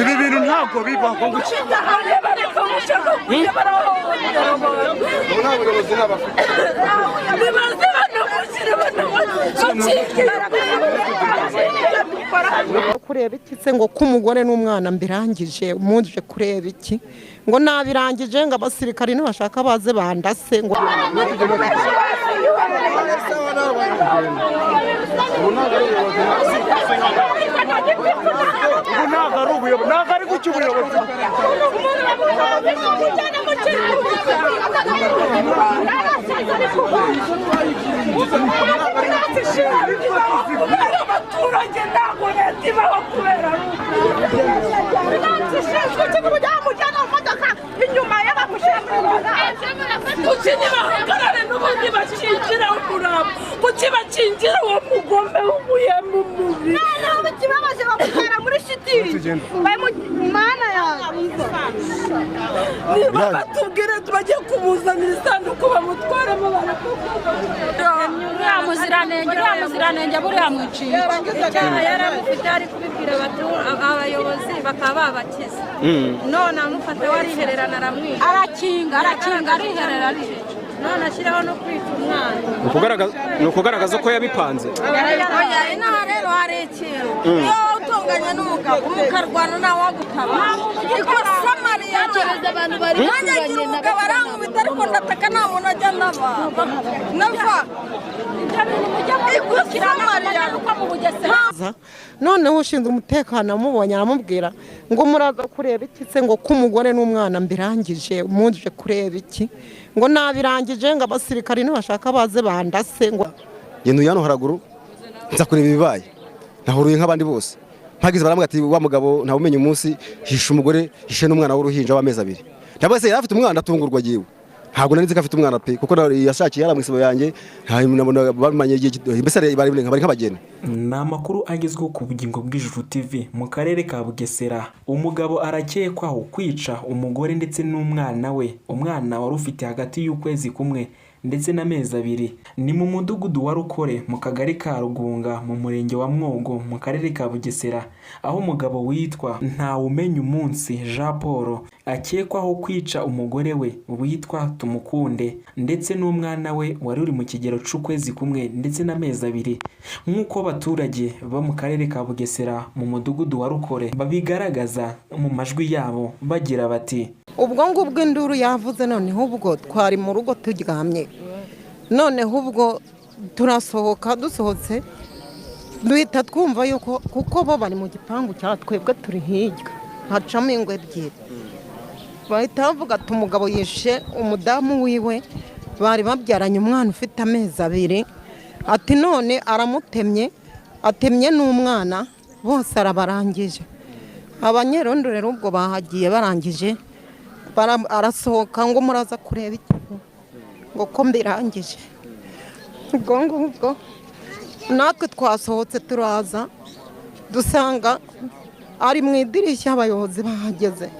ibi bintu ntabwo bibaho kureba iki se ngo k'umugore n'umwana mbirangije umuje kureba iki ngo nabirangije ngo abasirikari ntibashaka baze bandase ngo kukibakingira uwo mugombe w'umuyembe mubi naho kibabaje bakutera muri shitingi mana niba batubwire tubagiye kumuzanira isanduku bamutwaramo muziranenge buriya mwiciye yaramufite ari kubibwira abayobozi bakaba babakiza none amufata warihererana aramwica arakinga ariherera none ashyiraho no kwica umwana ni ukugaragaza ko yabipanze inaha rero hari ikintu iyo utunganya n'umugabo mukarwana nawe wagutaba ikosa mariya abantu bari banyagira umugabo arankubita ariko ndataka nta muntu ajya nava noneho ushinzwe umutekano amubonye aramubwira ngo muraza kureba iki se ngo k'umugore n'umwana mbirangije umuje kureba iki ngo nabirangije ngo abasirikari ntibashaka baze bandase ngo yenduye hano haraguru nza kureba ibibaye nahuruye nk'abandi bose mpagize barambwira ati wa mugabo ntawumenye umunsi hishe umugore hishe n'umwana w'uruhinja w'amezi 2 ndabwo se afite umwana atungurwa giwe ntabwo nari nzi ko afite umwana pe kuko yashakiye yaramwisibo yanjye bamanye igihe mbese bari nk'abageni. Ni amakuru agezweho ku Bugingo bw'Ijuru TV mu karere ka Bugesera. Umugabo arakekwaho kwica umugore ndetse n'umwana we, umwana wari ufite hagati y'ukwezi kumwe ndetse n'amezi 2. Ni mu mudugudu wa Rukore mu kagari ka Rugunga mu murenge wa Mwogo mu karere ka Bugesera, aho umugabo witwa Ntawumenya umunsi Jean Paul akekwaho kwica umugore we witwa Tumukunde ndetse n'umwana we wari uri mu kigero c'ukwezi kumwe ndetse n'amezi 2, nk'uko abaturage bo mu karere ka Bugesera mu mudugudu wa Rukore babigaragaza mu majwi yabo bagira bati ubwo ngubwo induru yavuze noneho ubwo twari mu rugo turyamye, noneho ubwo turasohoka dusohotse duhita twumva yuko kuko bo bari mu gipangu cya twebwe turi hirya hacamo ingwe ebyiri, bahita bavuga ati umugabo yishe umudamu wiwe bari babyaranye umwana ufite amezi 2, ati none aramutemye atemye n'umwana bose arabarangije. Abanyerondo rero ubwo bahagiye barangije arasohoka ngo muraza kureba iki ngo ko mbirangije. Ubwo ngubwo natwe twasohotse turaza dusanga ari mu idirishya abayobozi bahageze,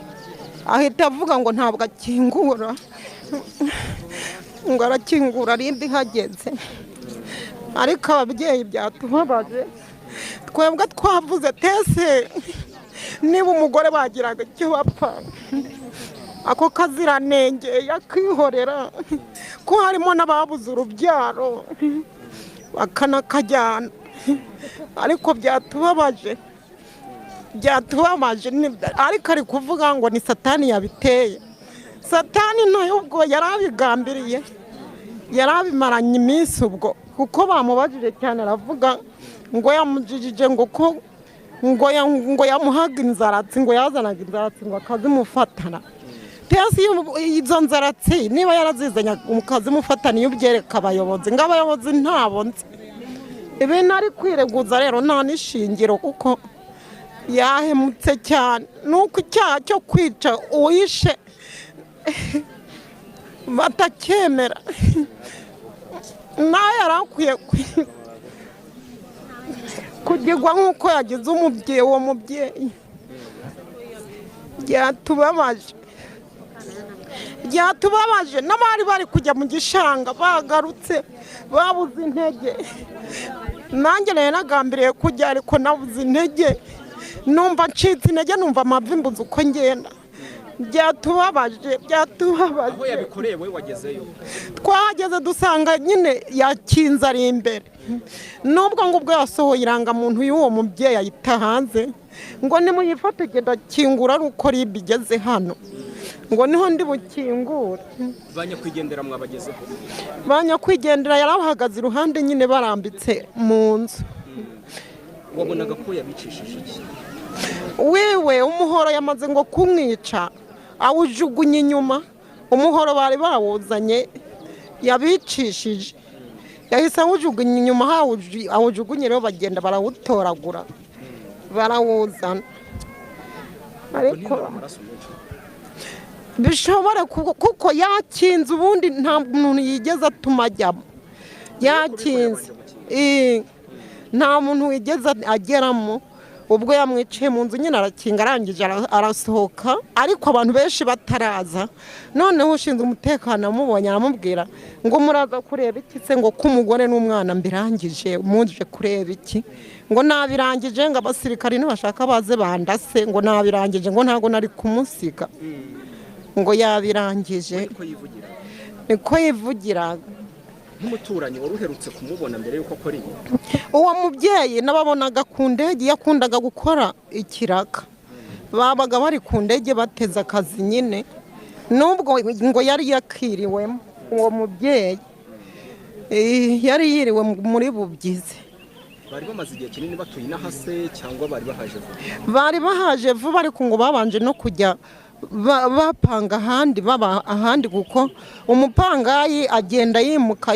ahita avuga ngo ntabwo akingura ngo arakingura arindi hageze, ariko ababyeyi byatubabaje twebwe twavuze tese niba umugore bagiraga icyo bapfa ako kaziranenge yakihorera ko harimo n'ababuze urubyaro bakanakajyana, ariko byatubabaje ariko ari kuvuga ngo ni satani yabiteye. Satani nayo ubwo yarabigambiriye yarabimaranye iminsi ubwo kuko bamubajije cyane aravuga ngo yamujijije ngo yamuhaga inzaratsi ngo yazanaga inzaratsi ngo akazimufatana. Tesi izo nzaratsi niba yarazizanya mukazimufatana iyo ubyereka abayobozi ngo abayobozi ntabo nzi ibintu ari kwireguza rero nta n'ishingiro kuko yahemutse cyane, nuko icyaha cyo kwica uwishe batakemera nawe yarakwiye kugirwa nk'uko yagize umubyeyi. Uwo mubyeyi byatubabaje byatubabaje n'abari bari kujya mu gishanga bagarutse babuze intege, nanjye rero nagambiriye kujya ariko nabuze intege, numva ncitse intege, numva amavi mbuze uko ngenda. Byatubabaje. aho yabikoreye we wagezeyo? Twahageze dusanga nyine yakinze ari imbere, nubwo ngo ubwo yasohoye irangamuntu y'uwo mubyeyi ayita hanze ngo nimuyifate genda kingura ari uko ribi igeze hano, ngo niho ndi bukingure. Banyakwigendera mwabagezeho? Banyakwigendera yarahagaze iruhande nyine barambitse mu nzu. Wabonaga ko yabicishije iki? Wewe umuhoro yamaze ngo kumwica awujugunye inyuma, umuhoro bari bawuzanye yabicishije, yahise awujugunye inyuma, awujugunye rero bagenda barawutoragura barawuzana. Ariko bishobora kuko yakinze, ubundi nta muntu yigeze atuma ajyamo, yakinze nta muntu wigeze ageramo. Ubwo yamwiciye mu nzu nyine arakinga, arangije arasohoka, ariko abantu benshi bataraza. Noneho ushinzwe umutekano amubonye aramubwira ngo muraza kureba iki se, ngo k'umugore n'umwana mbirangije, muje kureba iki? Ngo nabirangije, ngo abasirikari nibashaka baze bandase, ngo nabirangije, ngo ntago nari kumusiga, ngo yabirangije. Niko yivugira. Nk'umuturanyi wari uherutse kumubona mbere yuko akora ibi? Uwo mubyeyi nababonaga ku ndege, yakundaga gukora ikiraka, babaga bari ku ndege bateze akazi nyine, nubwo ngo yari yakiriwemo. Uwo mubyeyi yari yiriwe muri Bubyizi. Bari bamaze igihe kinini batuye inahase cyangwa bari bahaje vuba? Bari bahaje vuba, ariko ngo babanje no kujya bapanga ahandi, baba ahandi, kuko umupangayi agenda yimuka.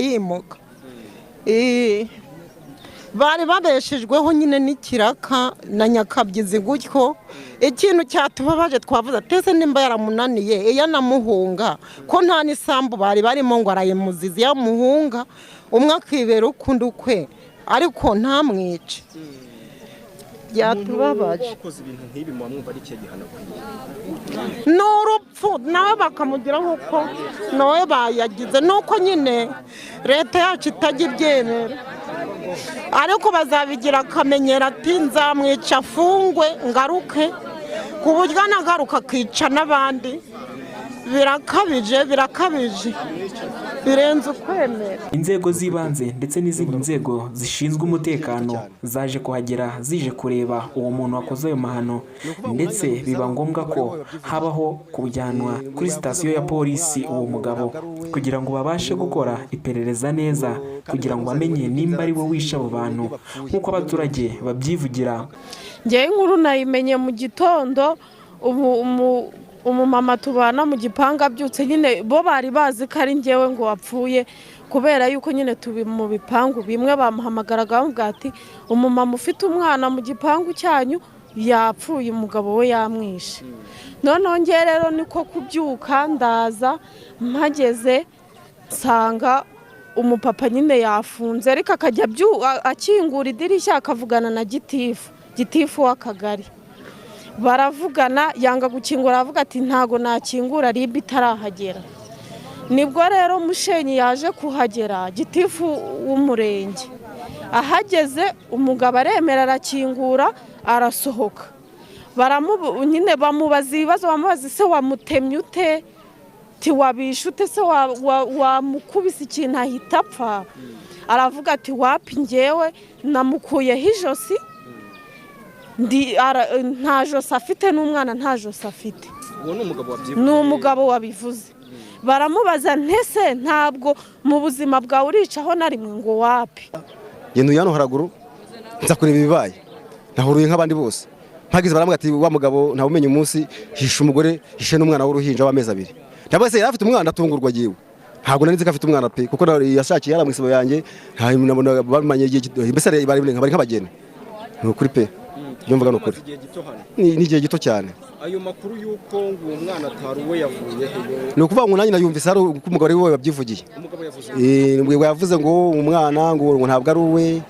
Bari babeshejweho nyine n'ikiraka na nyakabyizi gutyo. Ikintu cyatubabaje twavuze atese nimba yaramunaniye yanamuhunga, ko nta n'isambu bari barimo ngo arayimuzize, yamuhunga umwe akibera ukundi ukwe, ariko ntamwice. Byatubabaje. Wakoze ibintu nk'ibi mwamwumva ari cyo gihano kwiye? N'urupfu nawe bakamugiraho uko nawe bayagize, nuko nyine leta yacu itajya ibyemera, ariko bazabigira akamenyero ati nzamwica afungwe ngaruke, ku buryo anagaruka akica n'abandi. Birakabije birenze ukwemera. Inzego z'ibanze ndetse n'izindi nzego zishinzwe umutekano zaje kuhagera zije kureba uwo muntu wakoze ayo mahano, ndetse biba ngombwa ko habaho kujyanwa kuri sitasiyo ya polisi uwo mugabo, kugira ngo babashe gukora iperereza neza, kugira ngo bamenye nimba ari we wishe abo bantu nk'uko abaturage babyivugira. Njyewe inkuru nayimenye mu gitondo, umumama tubana mu gipanga abyutse nyine, bo bari bazi ko ari njyewe ngo wapfuye, kubera yuko nyine tubi mu bipangu bimwe bamuhamagaraga bamubwira ati umumama ufite umwana mu gipangu cyanyu yapfuye, umugabo we yamwishe. Noneho njye rero niko kubyuka ndaza, mpageze nsanga umupapa nyine yafunze, ariko akajya akingura idirishya akavugana na gitifu w'akagari. Baravugana, yanga gukingura, avuga ati ntago nakingura ribi itarahagera. Nibwo rero Mushenyi yaje kuhagera, gitifu w'umurenge ahageze, umugabo aremera arakingura, arasohoka. Nyine bamubaza ibibazo, bamubaza se wamutemye ute, wabishe ute se, wamukubise ikintu ahita apfa? Aravuga ati wapi, njyewe namukuyeho ijosi, nta josi afite, n'umwana nta josi afite. Ni umugabo wabivuze. Baramubaza ntese ntabwo mu buzima bwawe uricaho na rimwe, ngo wapi? Yenu hano haraguru nza kureba ibibaye, nahuruye nk'abandi bose, mpagize baramubwira ati wa mugabo nta bumenye umunsi hishe umugore hishe n'umwana w'uruhinja w'amezi 2. Ndabase yari afite umwana atungurwa giwe, ntabwo nari nzi ko afite umwana pe, kuko yashakiye yara mu isibo yanjye, ntabwo bamanye igihe mbese bari nk'abageni. Ni ukuri pe, yumvaga nukuri ni igihe gito cyane. Ayo makuru yuko ngo umwana atari we yavuye he? Ni ukuvuga ngo nanjye nayumvise ari umugabo we wabyivugiye. Umugabo yavuze yavuze ngo umwana ngo ntabwo ari uwe,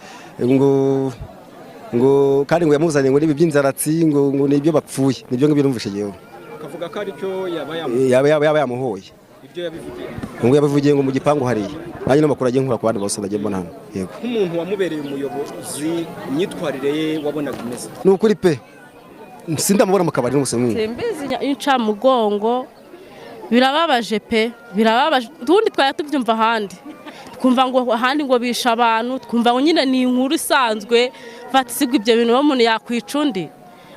ngo kandi ngo yamuzanye ngo nibi by'inzaratsi, ngo nibyo bapfuye, nibyo ngibyo numvishe yewe. Akavuga ko ari cyo yaba yamuhoye. ibyo yabivugiye ngo yabivugiye ngo mu gipangu hariya nanjye n'amakuru agiye nkura ku bandi bose ndagiye mbona hano yego nk'umuntu wamubereye umuyobozi imyitwarire ye wabonaga imeze ni ukuri pe sindamubona mu kabari n'ubuse mwinshi simbizi incamugongo birababaje pe birababaje ubundi twari tubyumva ahandi twumva ngo ahandi ngo bisha abantu twumva ngo nyine ni inkuru isanzwe fatisigwa ibyo bintu umuntu yakwica undi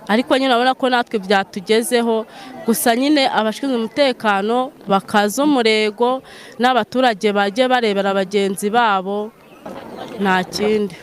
ariko nyine urabona ko natwe byatugezeho gusa nyine abashinzwe umutekano bakaza umurego n'abaturage bajye barebera bagenzi babo nta kindi